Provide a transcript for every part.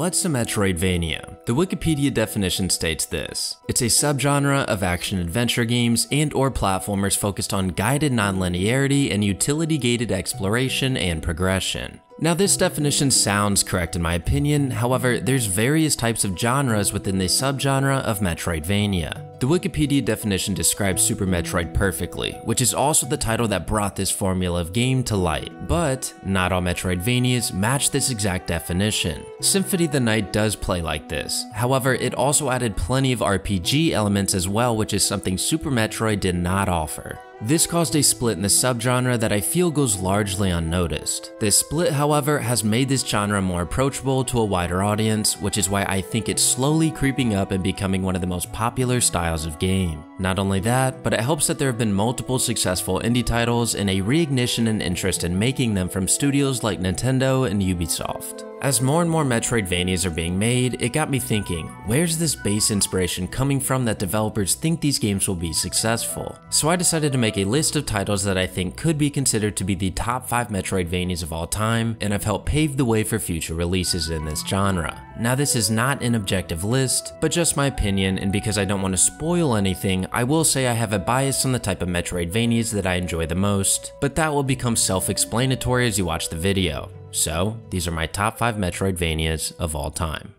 What's a Metroidvania? The Wikipedia definition states this: it's a subgenre of action-adventure games and/or platformers focused on guided non-linearity and utility-gated exploration and progression. Now, this definition sounds correct in my opinion, however, there's various types of genres within the subgenre of Metroidvania. The Wikipedia definition describes Super Metroid perfectly, which is also the title that brought this formula of game to light. But not all Metroidvanias match this exact definition. Symphony of the Night does play like this, however, it also added plenty of RPG elements as well, which is something Super Metroid did not offer. This caused a split in the subgenre that I feel goes largely unnoticed. This split, however, has made this genre more approachable to a wider audience, which is why I think it's slowly creeping up and becoming one of the most popular styles of game. Not only that, but it helps that there have been multiple successful indie titles and a reignition in interest in making them from studios like Nintendo and Ubisoft. As more and more Metroidvanias are being made, it got me thinking, where's this base inspiration coming from that developers think these games will be successful? So I decided to make a list of titles that I think could be considered to be the top 5 Metroidvanias of all time, and have helped pave the way for future releases in this genre. Now, this is not an objective list, but just my opinion, and because I don't want to spoil anything, I will say I have a bias on the type of Metroidvanias that I enjoy the most, but that will become self-explanatory as you watch the video. So, these are my top 5 Metroidvanias of all time.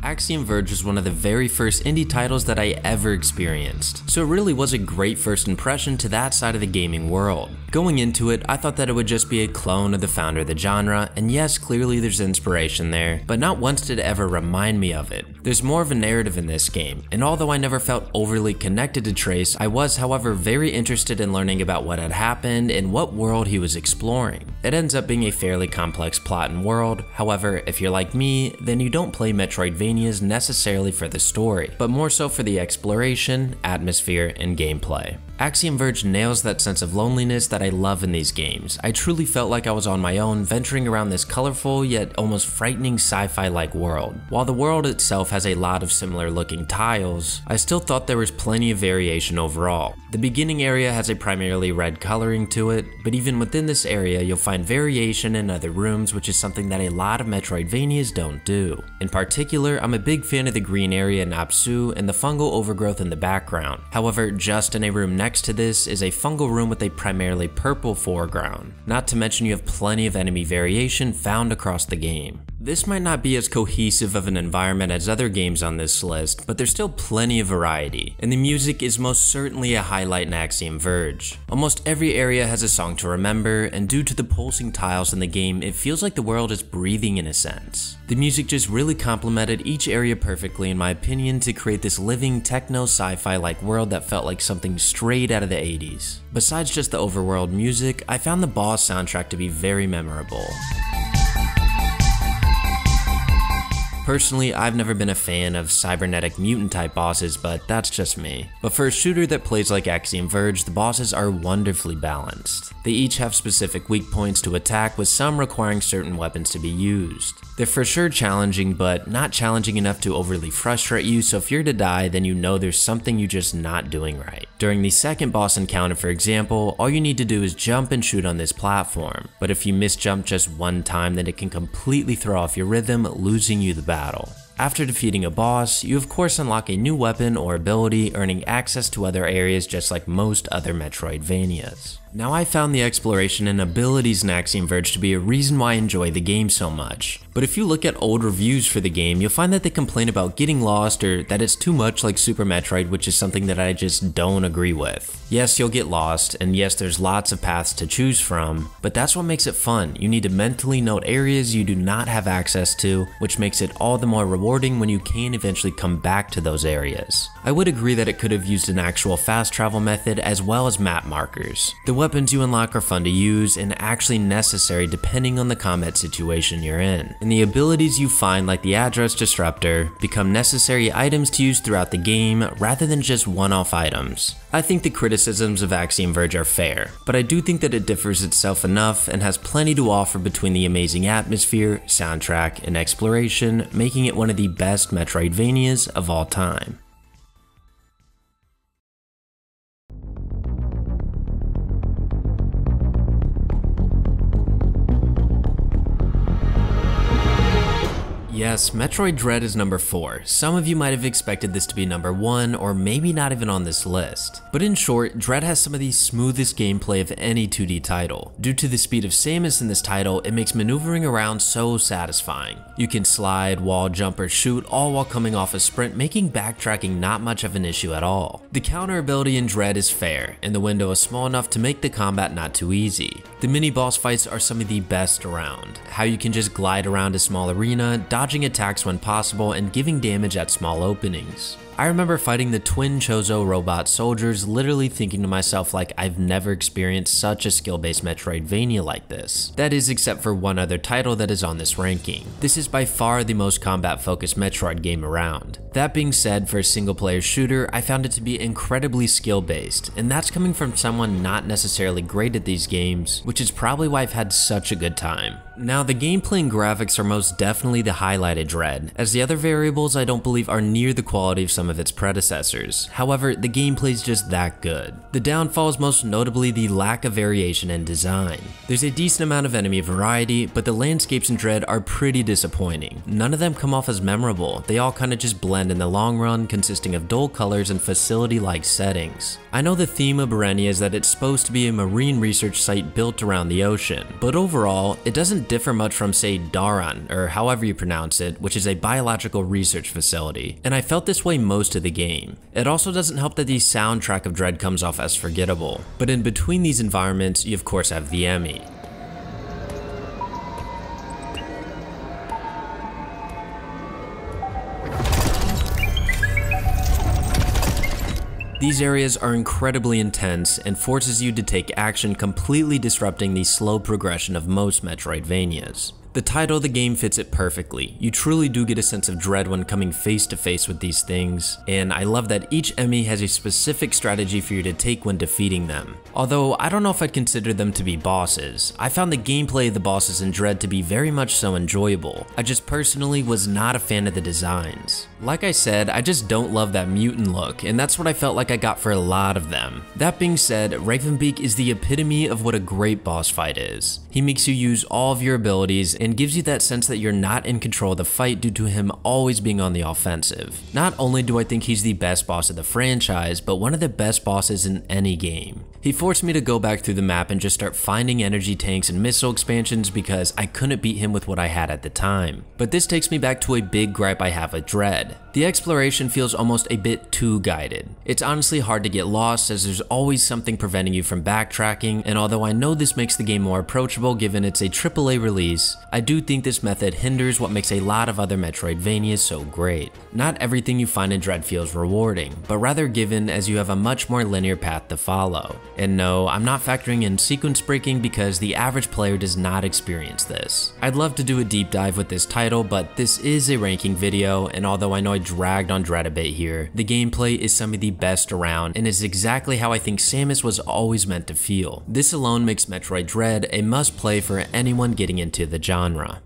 Axiom Verge was one of the very first indie titles that I ever experienced, so it really was a great first impression to that side of the gaming world. Going into it, I thought that it would just be a clone of the founder of the genre, and yes, clearly there's inspiration there, but not once did it ever remind me of it. There's more of a narrative in this game, and although I never felt overly connected to Trace, I was, however, very interested in learning about what had happened and what world he was exploring. It ends up being a fairly complex plot and world, however, if you're like me, then you don't play Metroidvania necessarily for the story, but more so for the exploration, atmosphere, and gameplay. Axiom Verge nails that sense of loneliness that I love in these games. I truly felt like I was on my own, venturing around this colorful yet almost frightening sci-fi-like world. While the world itself has a lot of similar looking tiles, I still thought there was plenty of variation overall. The beginning area has a primarily red coloring to it, but even within this area you'll find variation in other rooms, which is something that a lot of Metroidvanias don't do. In particular, I'm a big fan of the green area in Apsu and the fungal overgrowth in the background. However, just in a room next to this is a fungal room with a primarily purple foreground. Not to mention you have plenty of enemy variation found across the game. This might not be as cohesive of an environment as other games on this list, but there's still plenty of variety, and the music is most certainly a highlight in Axiom Verge. Almost every area has a song to remember, and due to the pulsing tiles in the game, it feels like the world is breathing in a sense. The music just really complemented each area perfectly in my opinion to create this living techno sci-fi like world that felt like something straight out of the 80s. Besides just the overworld music, I found the boss soundtrack to be very memorable. Personally, I've never been a fan of cybernetic mutant type bosses, but that's just me. But for a shooter that plays like Axiom Verge, the bosses are wonderfully balanced. They each have specific weak points to attack, with some requiring certain weapons to be used. They're for sure challenging, but not challenging enough to overly frustrate you, so if you're to die, then you know there's something you're just not doing right. During the second boss encounter, for example, all you need to do is jump and shoot on this platform, but if you miss jump just one time, then it can completely throw off your rhythm, losing you the battle. After defeating a boss, you of course unlock a new weapon or ability, earning access to other areas just like most other Metroidvanias. Now, I found the exploration and abilities in Axiom Verge to be a reason why I enjoy the game so much. But if you look at old reviews for the game, you'll find that they complain about getting lost or that it's too much like Super Metroid, which is something that I just don't agree with. Yes, you'll get lost, and yes, there's lots of paths to choose from, but that's what makes it fun. You need to mentally note areas you do not have access to, which makes it all the more rewarding when you can eventually come back to those areas. I would agree that it could have used an actual fast travel method as well as map markers. The weapons you unlock are fun to use and actually necessary depending on the combat situation you're in. And the abilities you find, like the address disruptor, become necessary items to use throughout the game rather than just one-off items. I think the criticisms of Axiom Verge are fair, but I do think that it differs itself enough and has plenty to offer between the amazing atmosphere, soundtrack, and exploration, making it one of the best Metroidvanias of all time. yes, Metroid Dread is number 4. Some of you might have expected this to be number 1, or maybe not even on this list. But in short, Dread has some of the smoothest gameplay of any 2D title. Due to the speed of Samus in this title, it makes maneuvering around so satisfying. You can slide, wall jump, or shoot, all while coming off a sprint, making backtracking not much of an issue at all. The counter ability in Dread is fair, and the window is small enough to make the combat not too easy. The mini boss fights are some of the best around. How you can just glide around a small arena, dodging attacks when possible, and giving damage at small openings. I remember fighting the twin Chozo robot soldiers, literally thinking to myself like I've never experienced such a skill-based Metroidvania like this. That is, except for one other title that is on this ranking. This is by far the most combat-focused Metroid game around. That being said, for a single-player shooter, I found it to be incredibly skill-based, and that's coming from someone not necessarily great at these games, which is probably why I've had such a good time. Now, the gameplay and graphics are most definitely the highlight of Dread, as the other variables I don't believe are near the quality of some of its predecessors. However, the gameplay is just that good. The downfall is most notably the lack of variation in design. There's a decent amount of enemy variety, but the landscapes in Dread are pretty disappointing. None of them come off as memorable, they all kinda just blend in the long run, consisting of dull colors and facility-like settings. I know the theme of Berenia is that it's supposed to be a marine research site built around the ocean, but overall, it doesn't differ much from, say, Daran, or however you pronounce it, which is a biological research facility, and I felt this way most of the game. It also doesn't help that the soundtrack of Dread comes off as forgettable, but in between these environments, you of course have the Emmy. These areas are incredibly intense and forces you to take action, completely disrupting the slow progression of most Metroidvanias. The title of the game fits it perfectly. You truly do get a sense of dread when coming face to face with these things, and I love that each enemy has a specific strategy for you to take when defeating them. Although I don't know if I'd consider them to be bosses. I found the gameplay of the bosses in Dread to be very much so enjoyable. I just personally was not a fan of the designs. Like I said, I just don't love that mutant look, and that's what I felt like I got for a lot of them. That being said, Ravenbeak is the epitome of what a great boss fight is. He makes you use all of your abilities and gives you that sense that you're not in control of the fight due to him always being on the offensive. Not only do I think he's the best boss of the franchise, but one of the best bosses in any game. He forced me to go back through the map and just start finding energy tanks and missile expansions because I couldn't beat him with what I had at the time. But this takes me back to a big gripe I have with Dread. The exploration feels almost a bit too guided. It's honestly hard to get lost as there's always something preventing you from backtracking, and although I know this makes the game more approachable given it's a AAA release, I do think this method hinders what makes a lot of other Metroidvanias so great. Not everything you find in Dread feels rewarding, but rather given as you have a much more linear path to follow. And no, I'm not factoring in sequence breaking because the average player does not experience this. I'd love to do a deep dive with this title, but this is a ranking video, and although I know I dragged on Dread a bit here, the gameplay is some of the best around and is exactly how I think Samus was always meant to feel. This alone makes Metroid Dread a must play for anyone getting into the genre.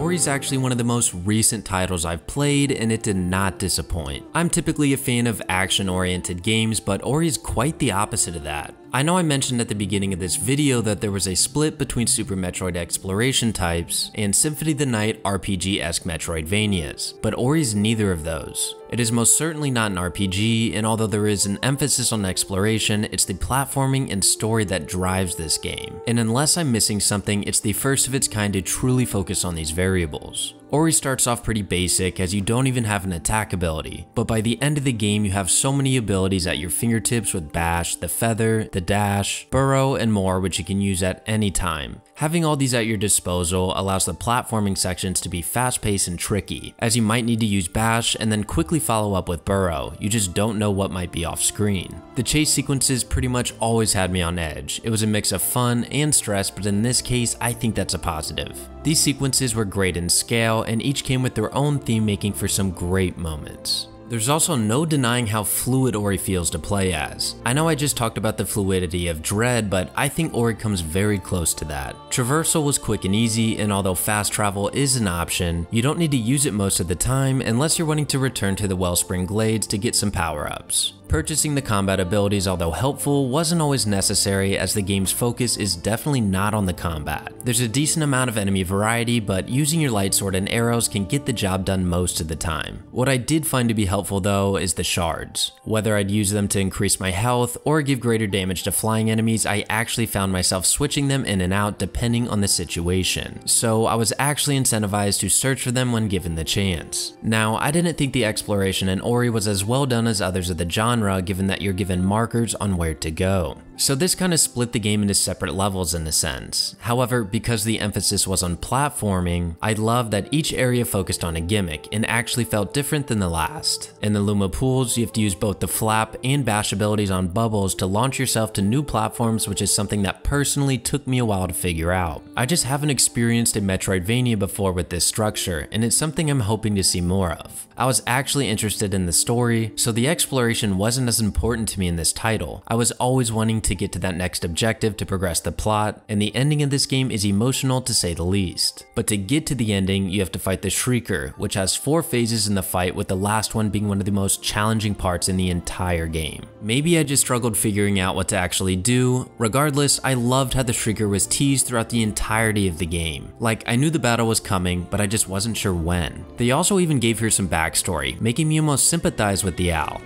Ori's actually one of the most recent titles I've played, and it did not disappoint. I'm typically a fan of action-oriented games, but Ori is quite the opposite of that. I know I mentioned at the beginning of this video that there was a split between Super Metroid exploration types and Symphony of the Night RPG-esque Metroidvanias, but Ori's neither of those. It is most certainly not an RPG, and although there is an emphasis on exploration, it's the platforming and story that drives this game. And unless I'm missing something, it's the first of its kind to truly focus on these variables. Ori starts off pretty basic as you don't even have an attack ability, but by the end of the game you have so many abilities at your fingertips with Bash, the Feather, the Dash, Burrow, and more which you can use at any time. Having all these at your disposal allows the platforming sections to be fast-paced and tricky, as you might need to use Bash and then quickly follow up with Burrow, you just don't know what might be off screen. The chase sequences pretty much always had me on edge. It was a mix of fun and stress, but in this case I think that's a positive. These sequences were great in scale and each came with their own theme, making for some great moments. There's also no denying how fluid Ori feels to play as. I know I just talked about the fluidity of Dread, but I think Ori comes very close to that. Traversal was quick and easy, and although fast travel is an option, you don't need to use it most of the time unless you're wanting to return to the Wellspring Glades to get some power-ups. Purchasing the combat abilities, although helpful, wasn't always necessary as the game's focus is definitely not on the combat. There's a decent amount of enemy variety, but using your light sword and arrows can get the job done most of the time. What I did find to be helpful though is the shards. Whether I'd use them to increase my health or give greater damage to flying enemies, I actually found myself switching them in and out depending on the situation. So I was actually incentivized to search for them when given the chance. Now, I didn't think the exploration in Ori was as well done as others of the genre, given that you're given markers on where to go. So this kind of split the game into separate levels in a sense. However, because the emphasis was on platforming, I loved that each area focused on a gimmick and actually felt different than the last. In the Luma pools, you have to use both the flap and bash abilities on bubbles to launch yourself to new platforms, which is something that personally took me a while to figure out. I just haven't experienced a Metroidvania before with this structure, and it's something I'm hoping to see more of. I was actually interested in the story, so the exploration wasn't as important to me in this title. I was always wanting to get to that next objective to progress the plot, and the ending of this game is emotional to say the least. But to get to the ending, you have to fight the Shrieker, which has 4 phases in the fight, with the last one being one of the most challenging parts in the entire game. Maybe I just struggled figuring out what to actually do. Regardless, I loved how the Shrieker was teased throughout the entirety of the game. Like, I knew the battle was coming, but I just wasn't sure when. They also even gave her some backstory, making me almost sympathize with the owl.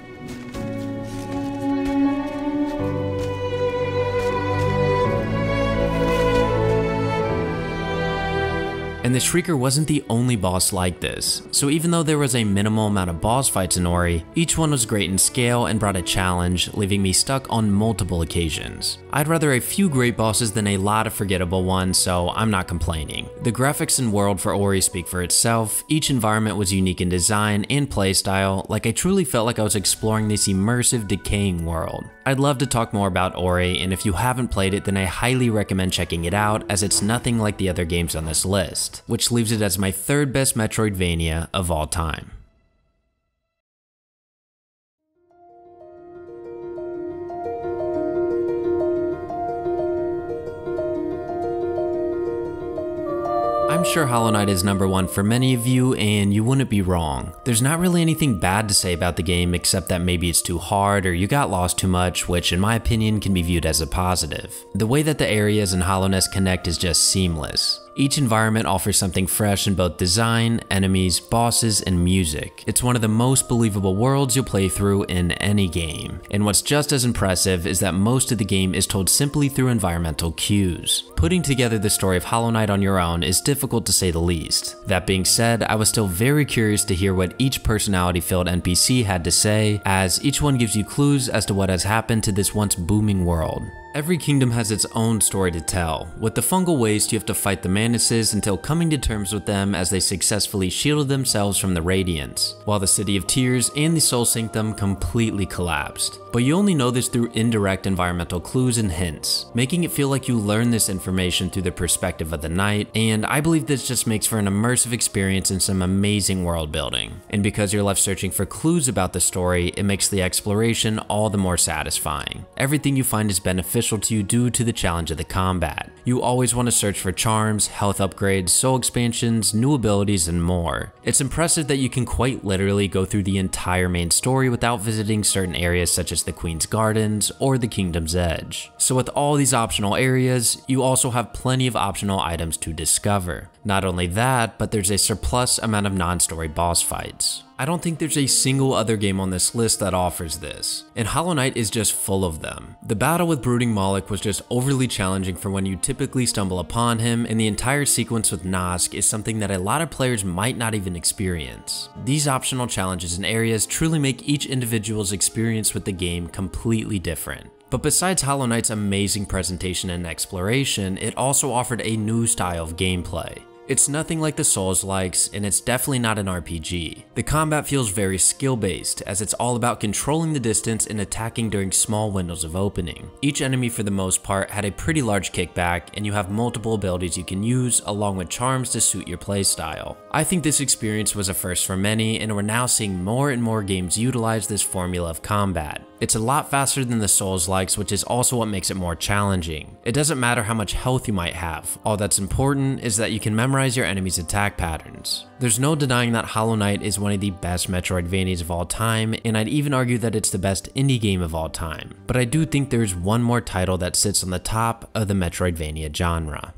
And the Shrieker wasn't the only boss like this, so even though there was a minimal amount of boss fights in Ori, each one was great in scale and brought a challenge, leaving me stuck on multiple occasions. I'd rather a few great bosses than a lot of forgettable ones, so I'm not complaining. The graphics and world for Ori speak for itself. Each environment was unique in design and playstyle, like I truly felt like I was exploring this immersive, decaying world. I'd love to talk more about Ori, and if you haven't played it, then I highly recommend checking it out, as it's nothing like the other games on this list, which leaves it as my 3rd best Metroidvania of all time. I'm sure Hollow Knight is number 1 for many of you, and you wouldn't be wrong. There's not really anything bad to say about the game except that maybe it's too hard or you got lost too much, which in my opinion can be viewed as a positive. The way that the areas in Hollowness connect is just seamless. Each environment offers something fresh in both design, enemies, bosses, and music. It's one of the most believable worlds you'll play through in any game. And what's just as impressive is that most of the game is told simply through environmental cues. Putting together the story of Hollow Knight on your own is difficult to say the least. That being said, I was still very curious to hear what each personality-filled NPC had to say, as each one gives you clues as to what has happened to this once booming world. Every kingdom has its own story to tell. With the fungal waste, you have to fight the Manuses until coming to terms with them as they successfully shielded themselves from the Radiance, while the City of Tears and the Soul Sanctum completely collapsed. But you only know this through indirect environmental clues and hints, making it feel like you learn this information through the perspective of the knight, and I believe this just makes for an immersive experience and some amazing world building. And because you're left searching for clues about the story, it makes the exploration all the more satisfying. Everything you find is beneficial to you due to the challenge of the combat. You always want to search for charms, health upgrades, soul expansions, new abilities, and more. It's impressive that you can quite literally go through the entire main story without visiting certain areas such as the Queen's Gardens or the Kingdom's Edge. So with all these optional areas, you also have plenty of optional items to discover. Not only that, but there's a surplus amount of non-story boss fights. I don't think there's a single other game on this list that offers this, and Hollow Knight is just full of them. The battle with Brooding Moloch was just overly challenging for when you typically stumble upon him, and the entire sequence with Nosk is something that a lot of players might not even experience. These optional challenges and areas truly make each individual's experience with the game completely different. But besides Hollow Knight's amazing presentation and exploration, it also offered a new style of gameplay. It's nothing like the Souls-likes, and it's definitely not an RPG. The combat feels very skill-based, as it's all about controlling the distance and attacking during small windows of opening. Each enemy for the most part had a pretty large kickback, and you have multiple abilities you can use, along with charms to suit your playstyle. I think this experience was a first for many, and we're now seeing more and more games utilize this formula of combat. It's a lot faster than the Souls-likes, which is also what makes it more challenging. It doesn't matter how much health you might have, all that's important is that you can memorize your enemy's attack patterns. There's no denying that Hollow Knight is one of the best Metroidvanias of all time, and I'd even argue that it's the best indie game of all time. But I do think there's one more title that sits on the top of the Metroidvania genre.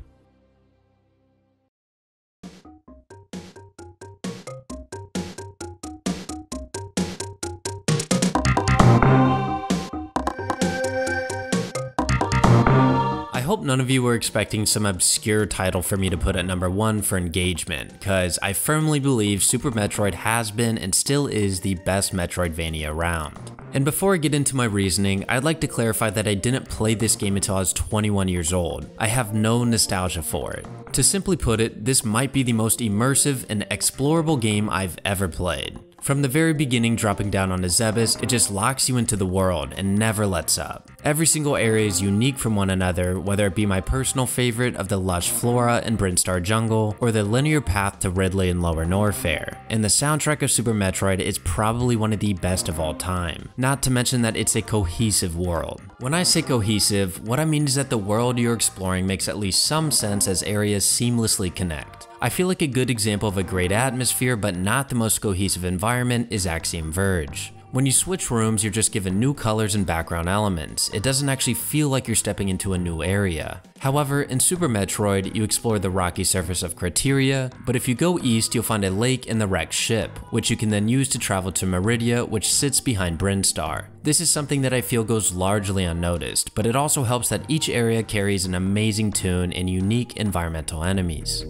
I hope none of you were expecting some obscure title for me to put at number 1 for engagement, cause I firmly believe Super Metroid has been and still is the best Metroidvania around. And before I get into my reasoning, I'd like to clarify that I didn't play this game until I was 21 years old. I have no nostalgia for it. To simply put it, this might be the most immersive and explorable game I've ever played. From the very beginning, dropping down onto Zebes, it just locks you into the world and never lets up. Every single area is unique from one another, whether it be my personal favorite of the lush flora and Brinstar Jungle, or the linear path to Ridley and Lower Norfair. And the soundtrack of Super Metroid is probably one of the best of all time. Not to mention that it's a cohesive world. When I say cohesive, what I mean is that the world you're exploring makes at least some sense as areas seamlessly connect. I feel like a good example of a great atmosphere but not the most cohesive environment is Axiom Verge. When you switch rooms, you're just given new colors and background elements. It doesn't actually feel like you're stepping into a new area. However, in Super Metroid, you explore the rocky surface of Criteria, but if you go east, you'll find a lake and the wrecked ship, which you can then use to travel to Meridia, which sits behind Brinstar. This is something that I feel goes largely unnoticed, but it also helps that each area carries an amazing tune and unique environmental enemies.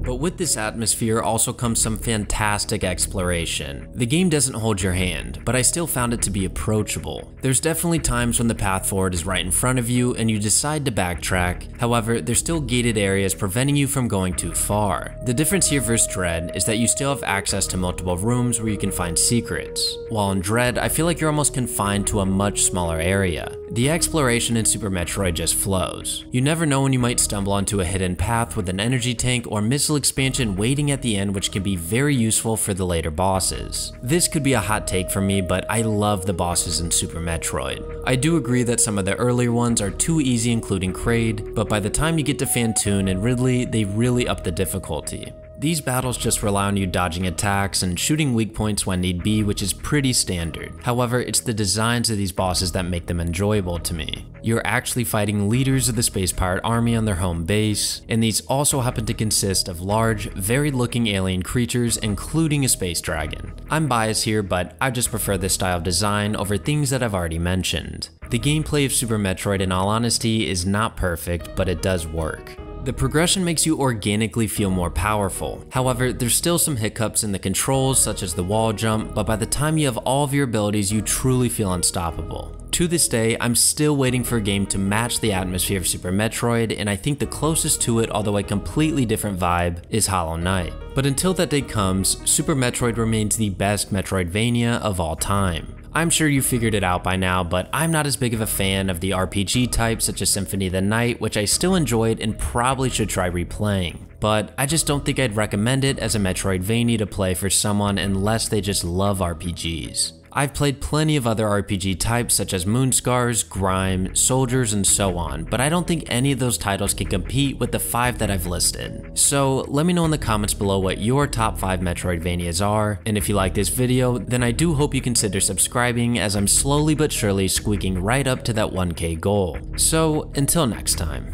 But with this atmosphere also comes some fantastic exploration. The game doesn't hold your hand, but I still found it to be approachable. There's definitely times when the path forward is right in front of you and you decide to backtrack. However, there's still gated areas preventing you from going too far. The difference here versus Dread is that you still have access to multiple rooms where you can find secrets. While in Dread, I feel like you're almost confined to a much smaller area. The exploration in Super Metroid just flows. You never know when you might stumble onto a hidden path with an energy tank or missile expansion waiting at the end, which can be very useful for the later bosses. This could be a hot take from me, but I love the bosses in Super Metroid. I do agree that some of the earlier ones are too easy, including Kraid, but by the time you get to Phantoon and Ridley, they really up the difficulty. These battles just rely on you dodging attacks and shooting weak points when need be, which is pretty standard. However, it's the designs of these bosses that make them enjoyable to me. You're actually fighting leaders of the space pirate army on their home base, and these also happen to consist of large, varied looking alien creatures, including a space dragon. I'm biased here, but I just prefer this style of design over things that I've already mentioned. The gameplay of Super Metroid, in all honesty, is not perfect, but it does work. The progression makes you organically feel more powerful. However, there's still some hiccups in the controls, such as the wall jump, but by the time you have all of your abilities, you truly feel unstoppable. To this day, I'm still waiting for a game to match the atmosphere of Super Metroid, and I think the closest to it, although a completely different vibe, is Hollow Knight. But until that day comes, Super Metroid remains the best Metroidvania of all time. I'm sure you figured it out by now, but I'm not as big of a fan of the RPG type such as Symphony of the Night, which I still enjoyed and probably should try replaying. But I just don't think I'd recommend it as a Metroidvania to play for someone unless they just love RPGs. I've played plenty of other RPG types such as Moonscars, Grime, Soldiers, and so on, but I don't think any of those titles can compete with the 5 that I've listed. So let me know in the comments below what your top 5 Metroidvanias are, and if you like this video, then I do hope you consider subscribing as I'm slowly but surely squeaking right up to that 1K goal. So until next time.